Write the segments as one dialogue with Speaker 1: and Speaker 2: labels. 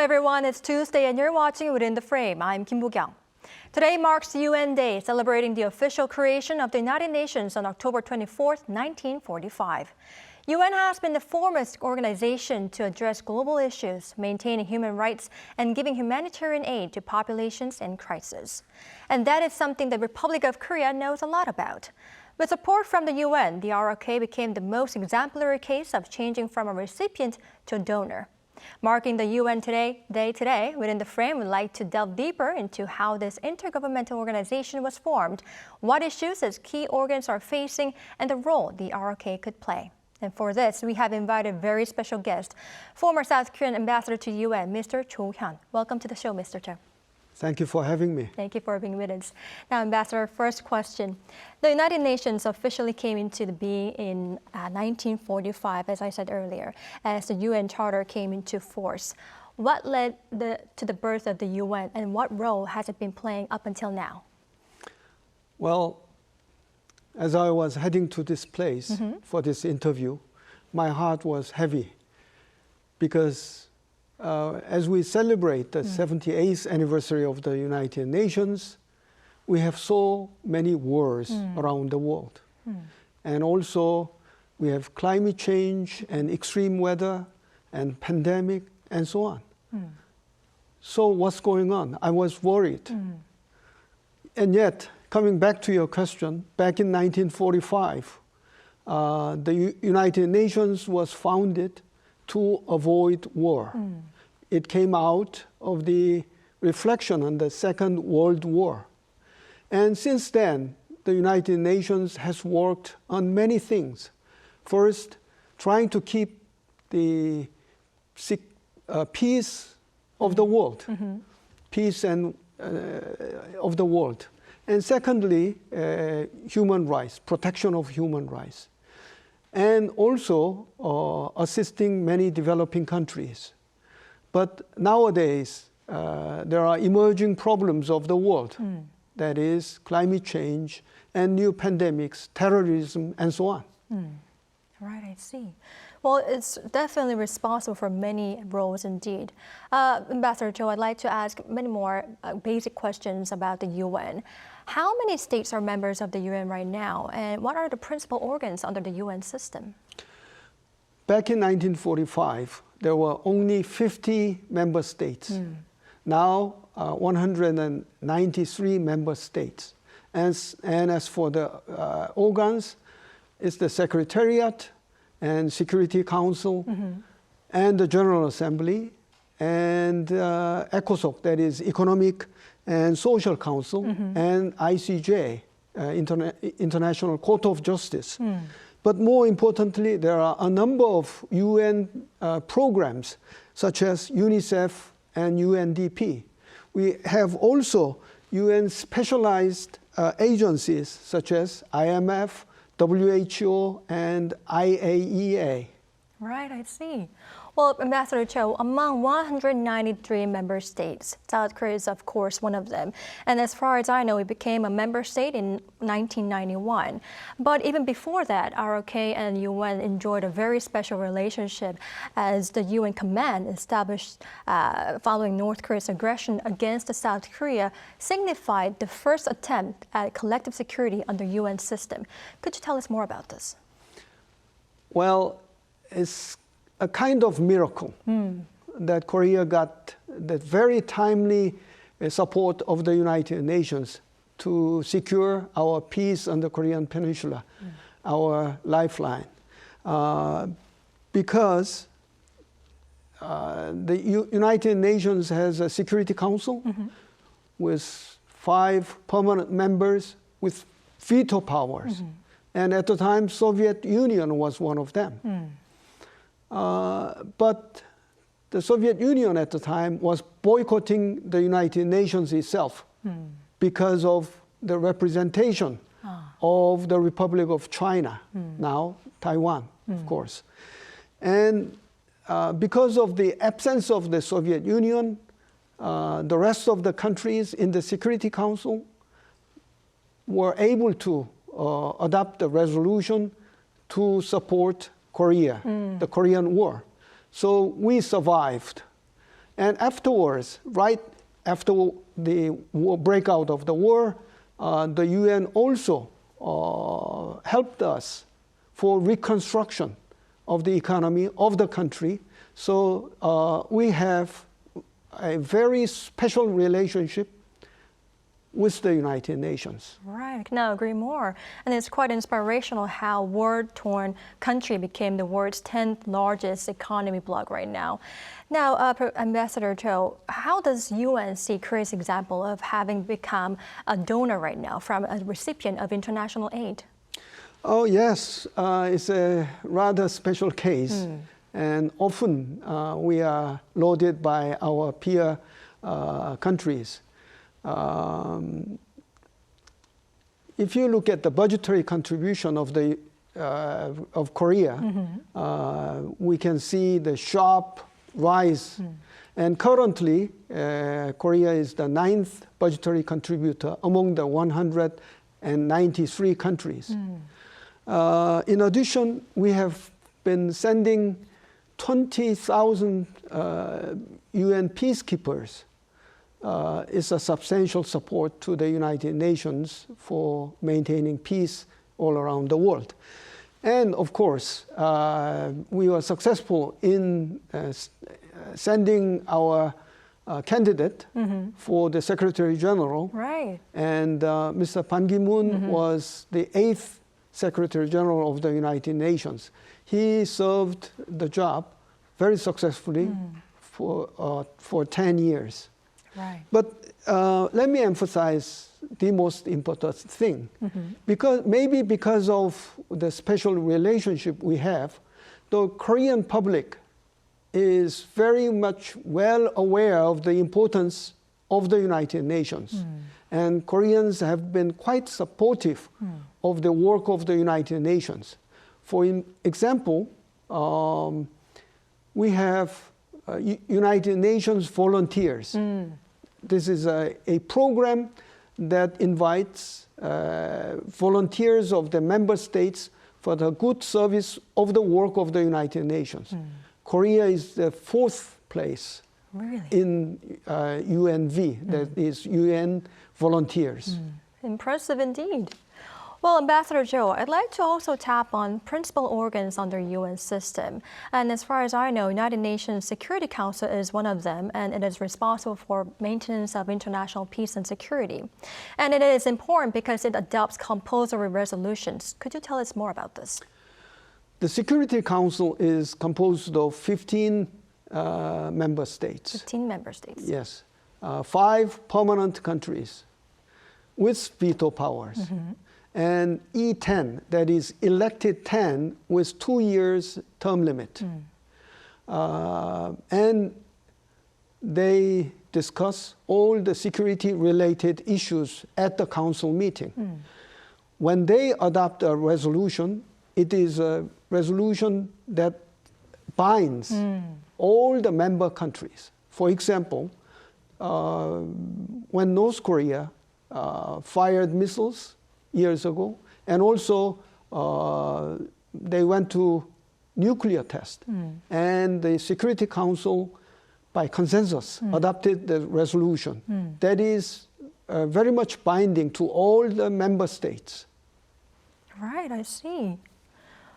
Speaker 1: everyone, it's Tuesday and you're watching Within the Frame. I'm Kim Bo-kyung. Today marks UN Day, celebrating the official creation of the United Nations on October 24, 1945. UN has been the foremost organization to address global issues, maintaining human rights and giving humanitarian aid to populations in crisis. And that is something the Republic of Korea knows a lot about. With support from the UN, the ROK became the most exemplary case of changing from a recipient to a donor. Marking the UN Day today, Within the Frame, we'd like to delve deeper into how this intergovernmental organization was formed, what issues its key organs are facing, and the role the ROK could play. And for this, we have invited a very special guest, former South Korean ambassador to UN, Mr. Hyun. Welcome to the show, Mr. Cho.
Speaker 2: Thank you for having me.
Speaker 1: Thank you for being with us. Now, Ambassador, first question. The United Nations officially came into being in 1945, as I said earlier, as the UN Charter came into force. What led to the birth of the UN, and what role has it been playing up until now?
Speaker 2: Well, as I was heading to this place for this interview, my heart was heavy because as we celebrate the 78th anniversary of the United Nations, we have so many wars around the world. And also, we have climate change and extreme weather and pandemic and so on. So what's going on? I was worried. And yet, coming back to your question, back in 1945, the United Nations was founded to avoid war. It came out of the reflection on the Second World War. And since then, the United Nations has worked on many things. First, trying to keep the peace of the world, peace and of the world. And secondly, human rights, protection of human rights. And also assisting many developing countries. But nowadays, there are emerging problems of the world. That is climate change and new pandemics, terrorism, and so on.
Speaker 1: Right, I see. Well, it's definitely responsible for many roles indeed. Ambassador Cho, I'd like to ask many more basic questions about the UN. How many states are members of the UN right now, and what are the principal organs under the UN system?
Speaker 2: Back in 1945, there were only 50 member states. Now, 193 member states. And as for the organs, it's the Secretariat and Security Council and the General Assembly and ECOSOC, that is Economic and Social Council, and ICJ, International Court of Justice. But more importantly, there are a number of UN programs, such as UNICEF and UNDP. We have also UN specialized agencies, such as IMF, WHO, and IAEA.
Speaker 1: Right, I see. Well, Ambassador Cho, among 193 member states, South Korea is, of course, one of them. And as far as I know, it became a member state in 1991. But even before that, ROK and UN enjoyed a very special relationship as the UN command established following North Korea's aggression against South Korea signified the first attempt at collective security under UN system. Could you tell us more about this?
Speaker 2: Well, it's a kind of miracle that Korea got that very timely support of the United Nations to secure our peace on the Korean Peninsula, our lifeline. Because the United Nations has a Security Council with 5 permanent members with veto powers. And at the time, Soviet Union was one of them. But the Soviet Union at the time was boycotting the United Nations itself because of the representation of the Republic of China, now Taiwan, of course. And because of the absence of the Soviet Union, the rest of the countries in the Security Council were able to adopt a resolution to support Korea, the Korean War. So we survived. And afterwards, right after the breakout of the war, the UN also helped us for reconstruction of the economy of the country. So we have a very special relationship with the United Nations.
Speaker 1: Right, I cannot agree more. And it's quite inspirational how war-torn country became the world's 10th largest economy bloc right now. Now, Ambassador Cho, how does UN see Korea's example of having become a donor right now from a recipient of international aid?
Speaker 2: Oh, yes, it's a rather special case. And often we are lauded by our peer countries. If you look at the budgetary contribution of Korea, we can see the sharp rise. And currently, Korea is the 9th budgetary contributor among the 193 countries. In addition, we have been sending 20,000 UN peacekeepers. Is a substantial support to the United Nations for maintaining peace all around the world. And of course, we were successful in sending our candidate for the Secretary General.
Speaker 1: Right.
Speaker 2: And Mr. Ban Ki-moon was the 8th Secretary General of the United Nations. He served the job very successfully for 10 years.
Speaker 1: Right.
Speaker 2: But let me emphasize the most important thing. Because of the special relationship we have, the Korean public is very much well aware of the importance of the United Nations. And Koreans have been quite supportive of the work of the United Nations. For example, we have United Nations volunteers. This is a program that invites volunteers of the member states for the good service of the work of the United Nations. Korea is the 4th place in UNV, that is UN volunteers.
Speaker 1: Impressive indeed. Well, Ambassador Cho, I'd like to also tap on principal organs under UN system. And as far as I know, United Nations Security Council is one of them, and it is responsible for maintenance of international peace and security. And it is important because it adopts compulsory resolutions. Could you tell us more about this?
Speaker 2: The Security Council is composed of 15 member states.
Speaker 1: 15 member states.
Speaker 2: Yes. 5 permanent countries with veto powers. And E10, that is elected 10 with 2 years term limit. And they discuss all the security-related issues at the council meeting. When they adopt a resolution, it is a resolution that binds all the member countries. For example, when North Korea fired missiles years ago, and also they went to nuclear test. And the Security Council, by consensus, adopted the resolution. That is very much binding to all the member states.
Speaker 1: Right, I see.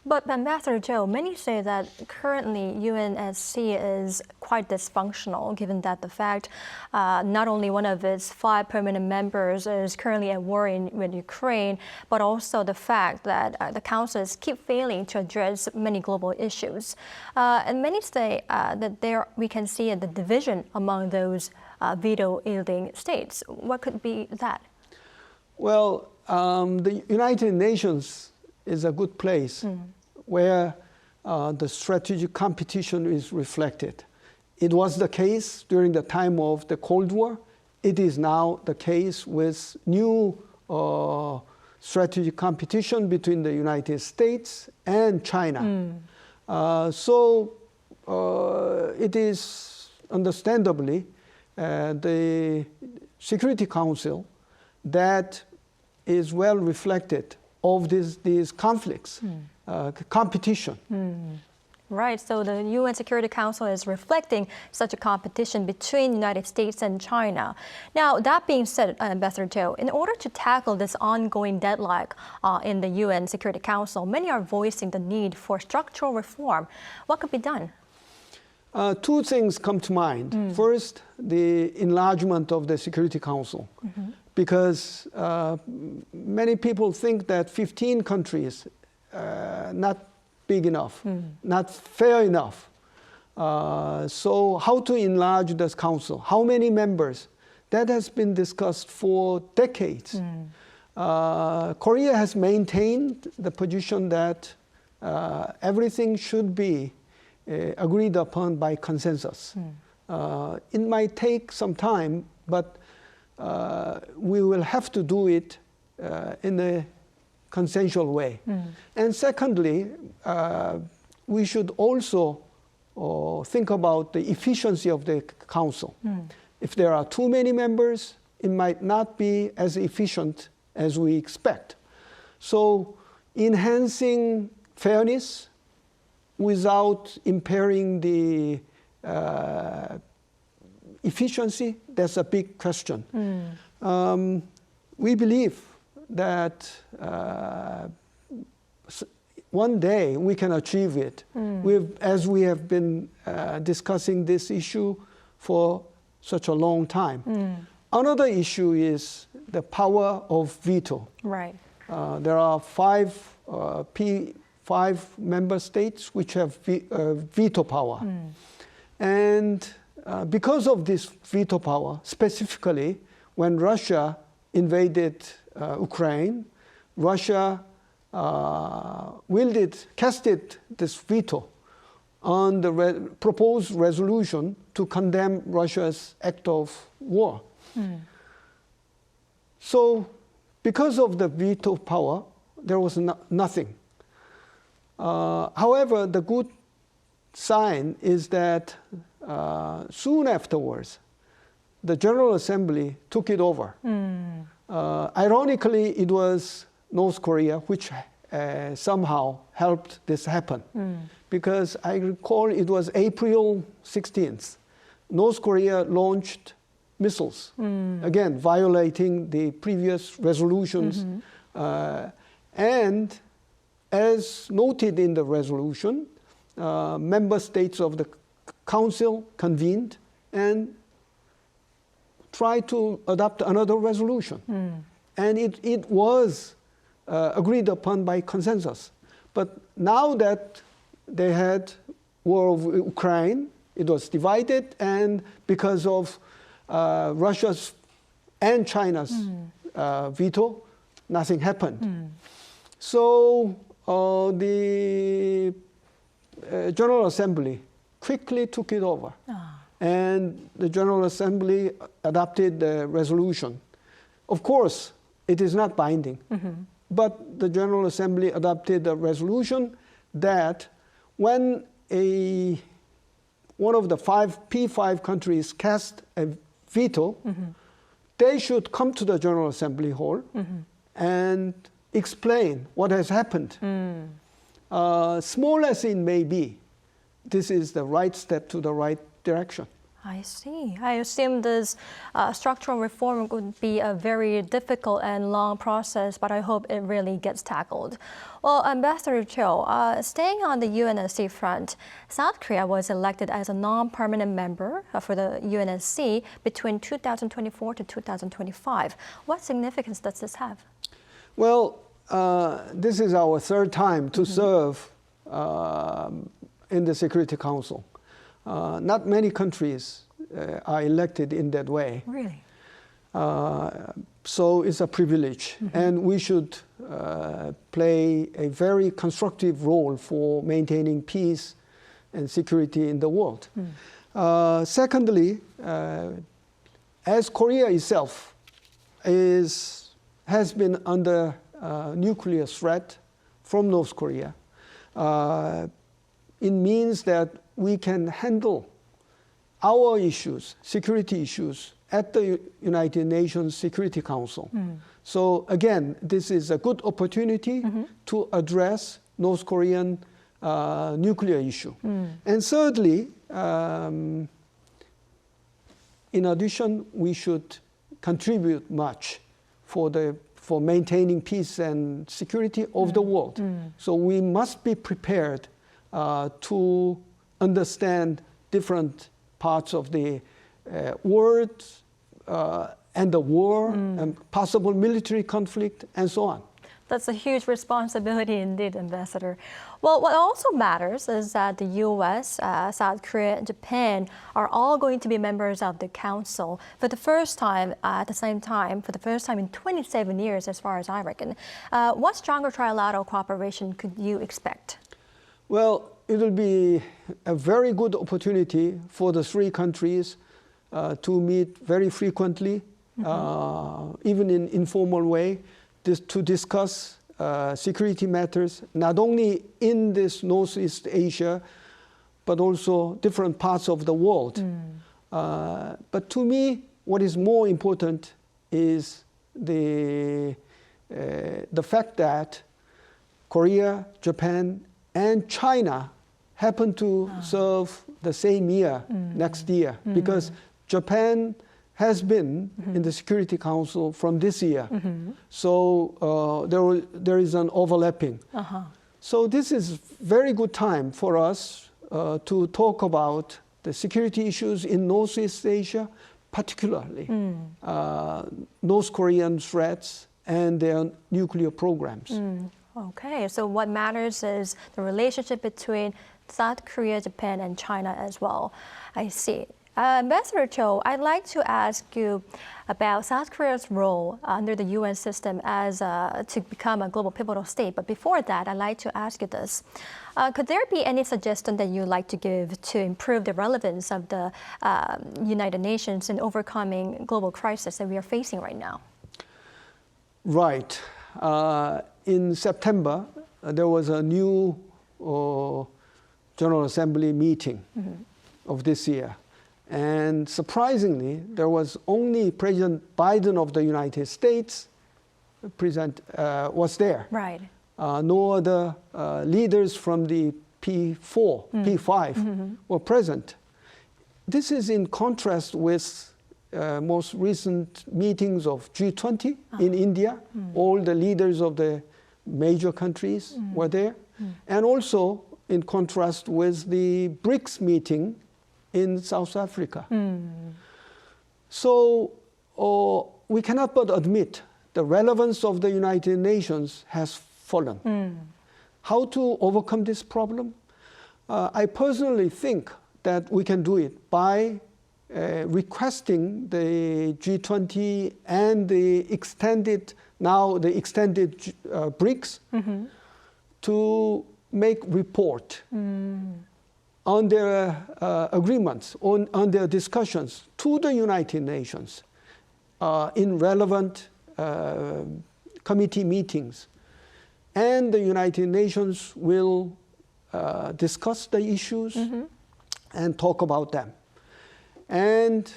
Speaker 1: But Ambassador Cho, many say that currently UNSC is quite dysfunctional, given that the fact not only one of its 5 permanent members is currently at war with Ukraine, but also the fact that the councils keep failing to address many global issues. And many say that we can see the division among those veto-yielding states. What could be that?
Speaker 2: Well, the United Nations is a good place where the strategic competition is reflected. It was the case during the time of the Cold War. It is now the case with new strategic competition between the United States and China. So it is understandably the Security Council that is well reflected of these conflicts, competition.
Speaker 1: Right, so the UN Security Council is reflecting such a competition between the United States and China. Now, that being said, Ambassador Cho, in order to tackle this ongoing deadlock in the UN Security Council, many are voicing the need for structural reform. What could be done?
Speaker 2: Two things come to mind. First, the enlargement of the Security Council, because many people think that 15 countries not big enough, not fair enough. So how to enlarge this council? How many members? That has been discussed for decades. Korea has maintained the position that everything should be agreed upon by consensus. It might take some time, but we will have to do it in a consensual way. And secondly, we should also think about the efficiency of the council. If there are too many members, it might not be as efficient as we expect. So enhancing fairness without impairing the efficiency, that's a big question. We believe that one day we can achieve it. As we have been discussing this issue for such a long time. Another issue is the power of veto.
Speaker 1: Right.
Speaker 2: There are five member states which have veto power. And because of this veto power, specifically when Russia invaded Ukraine, Russia casted this veto on the proposed resolution to condemn Russia's act of war. So because of the veto power, there was nothing. However, the good sign is that soon afterwards, the General Assembly took it over. Ironically, it was North Korea which somehow helped this happen. Because I recall it was April 16th. North Korea launched missiles, again, violating the previous resolutions. And as noted in the resolution, member states of the Council convened and tried to adopt another resolution. And it was agreed upon by consensus. But now that they had war of Ukraine, it was divided, and because of Russia's and China's veto, nothing happened. So the General Assembly quickly took it over. And the General Assembly adopted the resolution. Of course, it is not binding, but the General Assembly adopted a resolution that when one of the P5 countries cast a veto, they should come to the General Assembly hall and explain what has happened. Small as it may be, this is the right step to the right direction.
Speaker 1: I see. I assume this structural reform would be a very difficult and long process, but I hope it really gets tackled. Well, Ambassador Cho, staying on the UNSC front, South Korea was elected as a non-permanent member for the UNSC between 2024 to 2025. What significance does this have?
Speaker 2: Well, this is our third time to serve in the Security Council. Not many countries are elected in that way.
Speaker 1: Really?
Speaker 2: So it's a privilege. And we should play a very constructive role for maintaining peace and security in the world. Secondly, as Korea itself has been under nuclear threat from North Korea, it means that we can handle our issues, security issues, at the United Nations Security Council. So again, this is a good opportunity to address North Korean nuclear issue. And thirdly, in addition, we should contribute much for maintaining peace and security of the world. So we must be prepared to understand different parts of the world and the war and possible military conflict and so on.
Speaker 1: That's a huge responsibility indeed, Ambassador. Well, what also matters is that the U.S., South Korea, and Japan are all going to be members of the Council for the first time, at the same time, for the first time in 27 years, as far as I reckon. What stronger trilateral cooperation could you expect?
Speaker 2: Well, it will be a very good opportunity for the three countries to meet very frequently, even in informal way, to discuss security matters, not only in this Northeast Asia, but also different parts of the world. But to me, what is more important is the fact that Korea, Japan, and China happen to serve the same year next year, because Japan has been in the Security Council from this year. So there is an overlapping. So this is very good time for us to talk about the security issues in Northeast Asia, particularly North Korean threats and their nuclear programs.
Speaker 1: Okay, so what matters is the relationship between South Korea, Japan, and China as well. I see. Ambassador Cho, I'd like to ask you about South Korea's role under the UN system as to become a global pivotal state. But before that, I'd like to ask you this. Could there be any suggestion that you'd like to give to improve the relevance of the United Nations in overcoming global crisis that we are facing right now?
Speaker 2: Right. In September, there was a new General Assembly meeting of this year. And surprisingly, there was only President Biden of the United States was there.
Speaker 1: Right.
Speaker 2: No other leaders from the P5 were present. This is in contrast with most recent meetings of G20 in India. All the leaders of the major countries were there. And also in contrast with the BRICS meeting in South Africa. So we cannot but admit the relevance of the United Nations has fallen. How to overcome this problem? I personally think that we can do it by requesting the G20 and the extended BRICS to make report on their agreements, on their discussions to the United Nations in relevant committee meetings. And the United Nations will discuss the issues and talk about them. And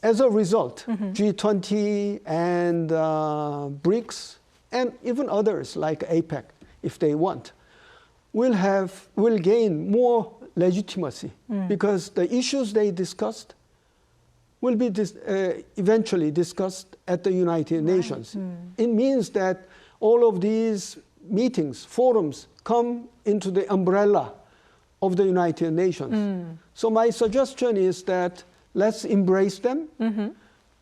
Speaker 2: as a result, G20 and BRICS, and even others like APEC, if they want, will gain more legitimacy because the issues they discussed will be eventually discussed at the United Nations. It means that all of these meetings, forums, come into the umbrella of the United Nations. So my suggestion is that let's embrace them.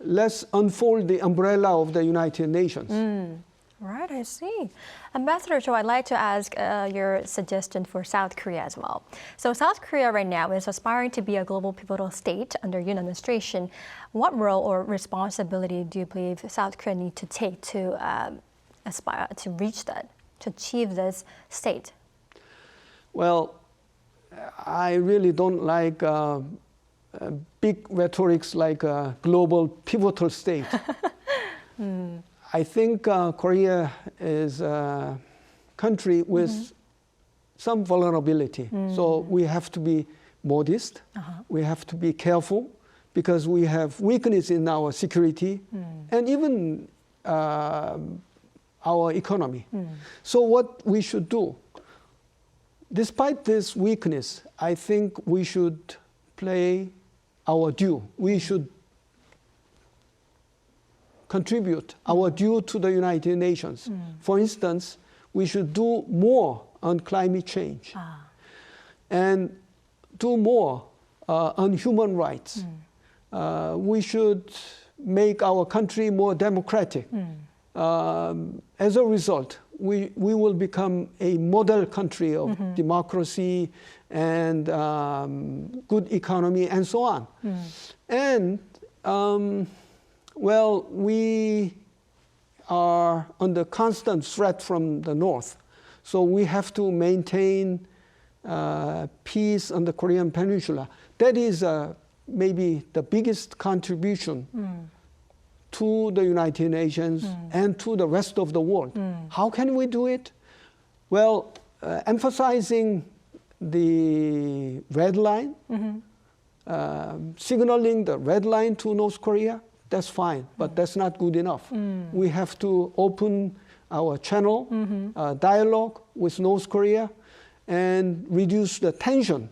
Speaker 2: Let's unfold the umbrella of the United Nations.
Speaker 1: Right, I see. Ambassador Cho, I'd like to ask your suggestion for South Korea as well. So South Korea right now is aspiring to be a global pivotal state under Yoon administration. What role or responsibility do you believe South Korea need to take to aspire to reach that, to achieve this state?
Speaker 2: Well, I really don't like big rhetorics like a global pivotal state. I think Korea is a country with some vulnerability. So we have to be modest. We have to be careful because we have weakness in our security and even our economy. So what we should do, despite this weakness, I think we should play our due. We should contribute our due to the United Nations. For instance, we should do more on climate change and do more on human rights. We should make our country more democratic. As a result, we will become a model country of democracy and good economy and so on. And well, we are under constant threat from the north. So we have to maintain peace on the Korean Peninsula. That is maybe the biggest contribution to the United Nations and to the rest of the world. How can we do it? Well, emphasizing the red line, signaling the red line to North Korea, that's fine, but that's not good enough. We have to open our channel, dialogue with North Korea, and reduce the tension.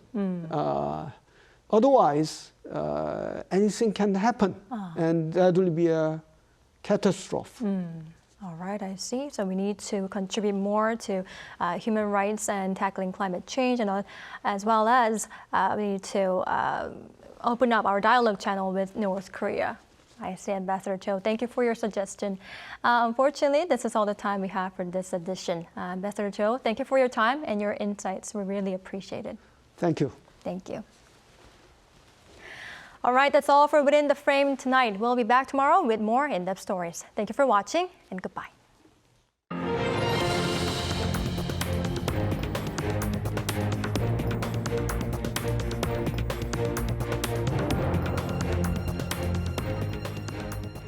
Speaker 2: Otherwise, anything can happen, and that will be a catastrophe.
Speaker 1: All right, I see. So we need to contribute more to human rights and tackling climate change, and as well as we need to open up our dialogue channel with North Korea. I see, Ambassador Cho. Thank you for your suggestion. Unfortunately, this is all the time we have for this edition. Ambassador Cho, thank you for your time and your insights. We really appreciate it.
Speaker 2: Thank you.
Speaker 1: Thank you. All right, that's all for Within the Frame tonight. We'll be back tomorrow with more in-depth stories. Thank you for watching, and goodbye.